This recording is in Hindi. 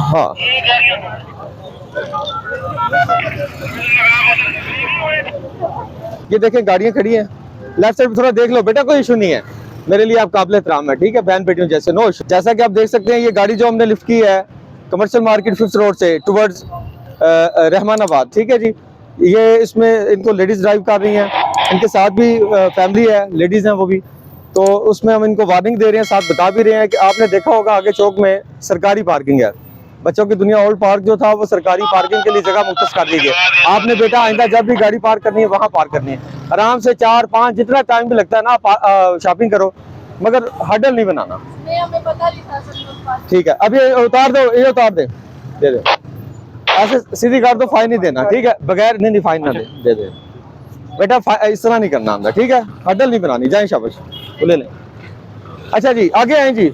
हाँ, ये देखें गाड़ियां खड़ी हैं। लेफ्ट साइड पे थोड़ा देख लो बेटा, कोई इशू नहीं है, मेरे लिए आप काबिल एहतराम है, ठीक है, बहन बेटियों जैसे, नो इशू। जैसा कि आप देख सकते हैं ये गाड़ी जो हमने लिफ्ट की है कमर्शियल मार्केट 5th रोड से टुवर्ड्स रहमानाबाद, ठीक है जी। ये इसमें इनको लेडीज ड्राइव कर रही हैं, इनके साथ भी फैमिली है, लेडीज हैं वो भी, तो उसमें हम इनको वार्निंग दे रहे हैं, साथ बता भी रहे हैं कि आपने देखा होगा आगे चौक में सरकारी पार्किंग है, बच्चों की दुनिया ओल्ड पार्क जो था वो सरकारी पार्किंग के लिए जगह मुख्तस कर दी गई। आपने बेटा आइंदा जब भी गाड़ी पार्क करनी है वहां पार्क करनी है, आराम से 4-5 जितना टाइम भी लगता है ना शॉपिंग करो, मगर हडल नहीं बनाना। हमें पता नहीं था सर। ठीक है, अब ये उतार दो, ये उतार दे, दे दे, ऐसे सीधी कर दो, फाइन नहीं देना, ठीक है, बगैर नहीं फाइन ना दे दे बेटा, इस तरह नहीं करना हमने, ठीक है, हडल नहीं बनानी। जाए शाबाश, ले लें। अच्छा जी, आगे आए जी।